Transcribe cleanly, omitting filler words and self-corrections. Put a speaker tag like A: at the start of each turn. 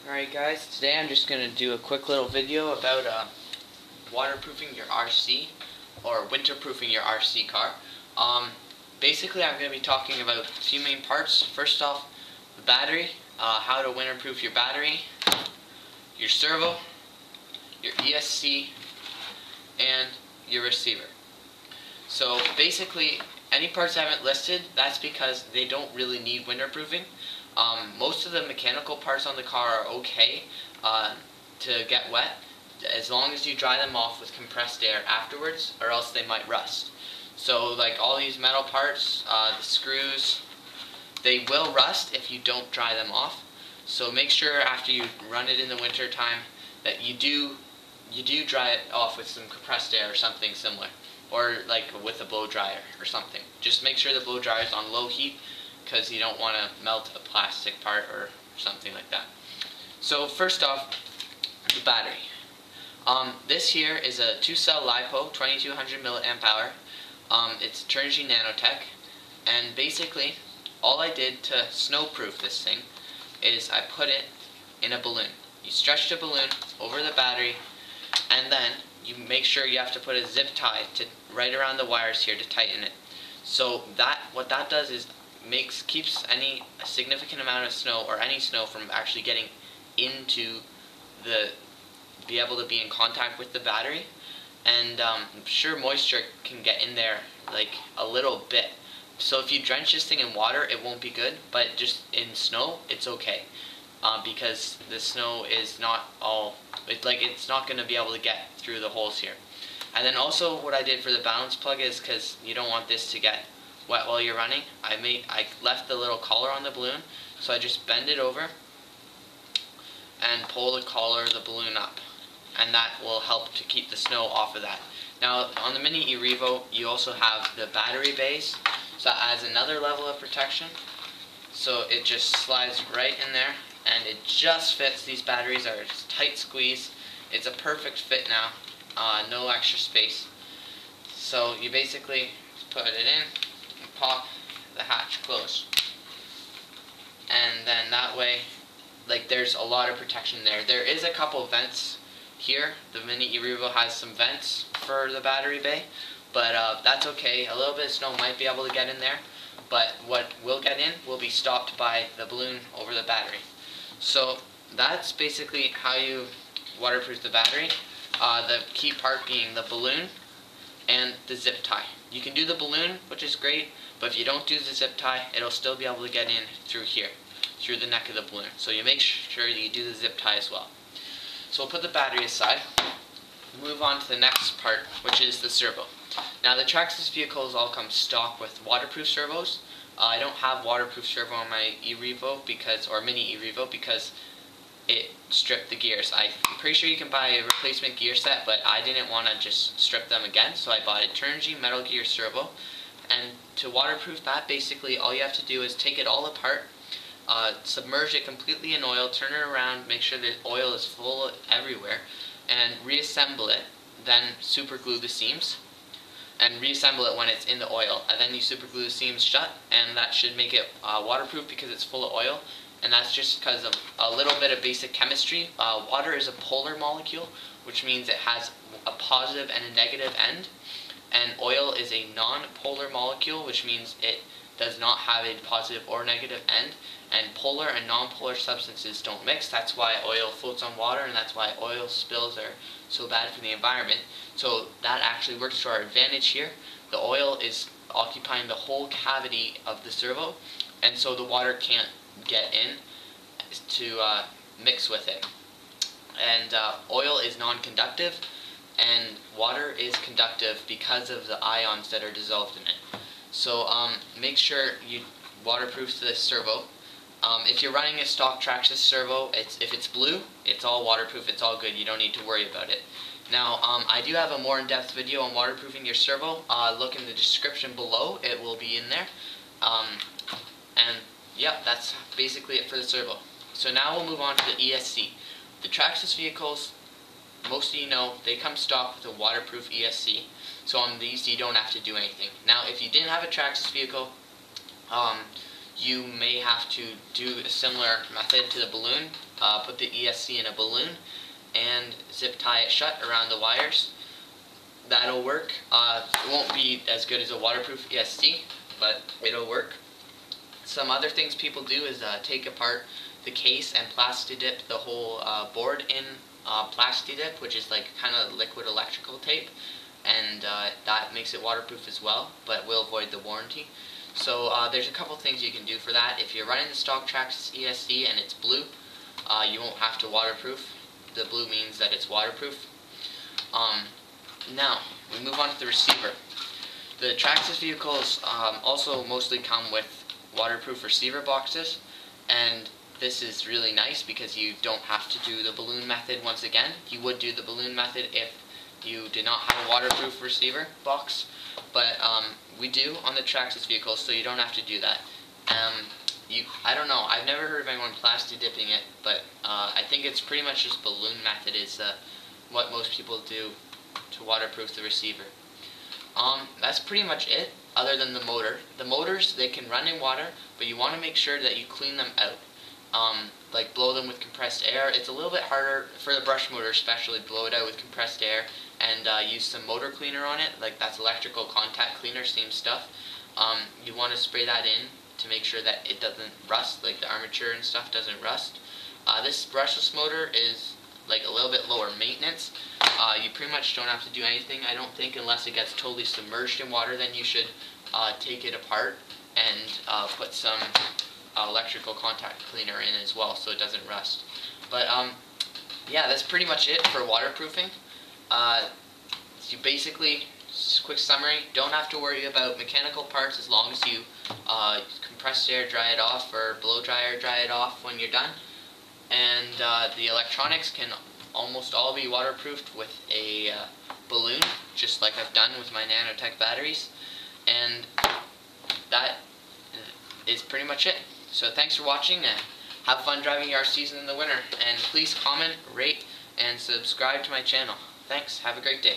A: Alright guys, today I'm just going to do a quick little video about waterproofing your RC or winterproofing your RC car. Basically I'm going to be talking about a few main parts. First off, the battery, how to winterproof your battery, your servo, your ESC, and your receiver. So basically any parts I haven't listed, that's because they don't really need winterproofing. Most of the mechanical parts on the car are okay to get wet as long as you dry them off with compressed air afterwards, or else they might rust. So like all these metal parts, the screws, they will rust if you don't dry them off. So make sure after you run it in the winter time that you do dry it off with some compressed air or something similar, or like with a blow dryer or something. Just make sure the blow dryer is on low heat, because you don't want to melt a plastic part or something like that. So first off, the battery. This here is a 2-cell LiPo, 2200 milliamp hour. It's Turnigy Nanotech, and basically all I did to snowproof this thing is I put it in a balloon. You stretch the balloon over the battery, and then you make sure you have to put a zip tie right around the wires here to tighten it. So what that does is keeps any significant amount of snow or any snow from actually getting into be able to be in contact with the battery. And I'm sure moisture can get in there like a little bit. So if you drench this thing in water, it won't be good, but just in snow, it's okay. Because the snow is not it's not going to be able to get through the holes here. And then also what I did for the balance plug is, because you don't want this to get wet while you're running, I left the little collar on the balloon, so I just bend it over and pull the collar of the balloon up, and that will help to keep the snow off of that. Now on the Mini eRevo you also have the battery base, so that adds another level of protection. So it just slides right in there and it just fits. These batteries are a tight squeeze. It's a perfect fit now, no extra space. So you basically put it in, pop the hatch closed, and then that way, like, there's a lot of protection there. There is a couple vents here. The Mini eRevo has some vents for the battery bay, but that's okay. A little bit of snow might be able to get in there, but what will get in will be stopped by the balloon over the battery. So that's basically how you waterproof the battery. The key part being the balloon and the zip tie. You can do the balloon, which is great, but if you don't do the zip tie, it'll still be able to get in through here, through the neck of the balloon. So you make sure that you do the zip tie as well. So we'll put the battery aside, move on to the next part, which is the servo. Now the Traxxas vehicles all come stock with waterproof servos. I don't have waterproof servo on my eRevo or Mini eRevo because it stripped the gears. I'm pretty sure you can buy a replacement gear set, but I didn't want to just strip them again, so I bought a Turnigy Metal Gear Servo. And to waterproof that, basically all you have to do is take it all apart, submerge it completely in oil, turn it around, make sure the oil is full everywhere, and reassemble it. Then super glue the seams, and reassemble it when it's in the oil. And then you super glue the seams shut, and that should make it waterproof because it's full of oil. And that's just because of a little bit of basic chemistry. Water is a polar molecule, which means it has a positive and a negative end. And oil is a non-polar molecule, which means it does not have a positive or negative end. And polar and non-polar substances don't mix. That's why oil floats on water, and that's why oil spills are so bad for the environment. So that actually works to our advantage here. The oil is occupying the whole cavity of the servo, and so the water can't get in to mix with it. And oil is non-conductive, and water is conductive because of the ions that are dissolved in it. So make sure you waterproof this servo. If you're running a stock Traxxas servo, if it's blue, it's all waterproof, it's all good, you don't need to worry about it. Now, I do have a more in-depth video on waterproofing your servo. Look in the description below, it will be in there. And yep, that's basically it for the servo. So now we'll move on to the ESC. The Traxxas vehicles, most of you know, they come stock with a waterproof ESC. So on these, you don't have to do anything. Now, if you didn't have a Traxxas vehicle, you may have to do a similar method to the balloon. Put the ESC in a balloon and zip tie it shut around the wires. That'll work. It won't be as good as a waterproof ESC, but it'll work. Some other things people do is take apart the case and Plastidip the whole board in Plastidip, which is like kind of liquid electrical tape, and that makes it waterproof as well, but will void the warranty. So there's a couple things you can do for that. If you're running the stock Traxxas ESC and it's blue, you won't have to waterproof. The blue means that it's waterproof. Now, we move on to the receiver. The Traxxas vehicles also mostly come with waterproof receiver boxes, and this is really nice because you don't have to do the balloon method once again. You would do the balloon method if you did not have a waterproof receiver box, but we do on the Traxxas vehicles, so you don't have to do that. I don't know, I've never heard of anyone Plastidiping it, but I think it's pretty much just balloon method is what most people do to waterproof the receiver. That's pretty much it, other than the motor. The motors, they can run in water, but you want to make sure that you clean them out. Like blow them with compressed air. It's a little bit harder for the brush motor, especially blow it out with compressed air and use some motor cleaner on it, like that's electrical contact cleaner, same stuff. You want to spray that in to make sure that it doesn't rust, like the armature and stuff doesn't rust. This brushless motor is like a little bit lower maintenance. You pretty much don't have to do anything, I don't think, unless it gets totally submerged in water. Then you should take it apart and put some electrical contact cleaner in as well so it doesn't rust. But yeah, that's pretty much it for waterproofing. You basically, quick summary, don't have to worry about mechanical parts as long as you compressed air dry it off or blow dryer dry it off when you're done. And the electronics can almost all be waterproofed with a balloon, just like I've done with my nanotech batteries. And that is pretty much it. So thanks for watching, and have fun driving your RCs in the winter. And please comment, rate, and subscribe to my channel. Thanks. Have a great day.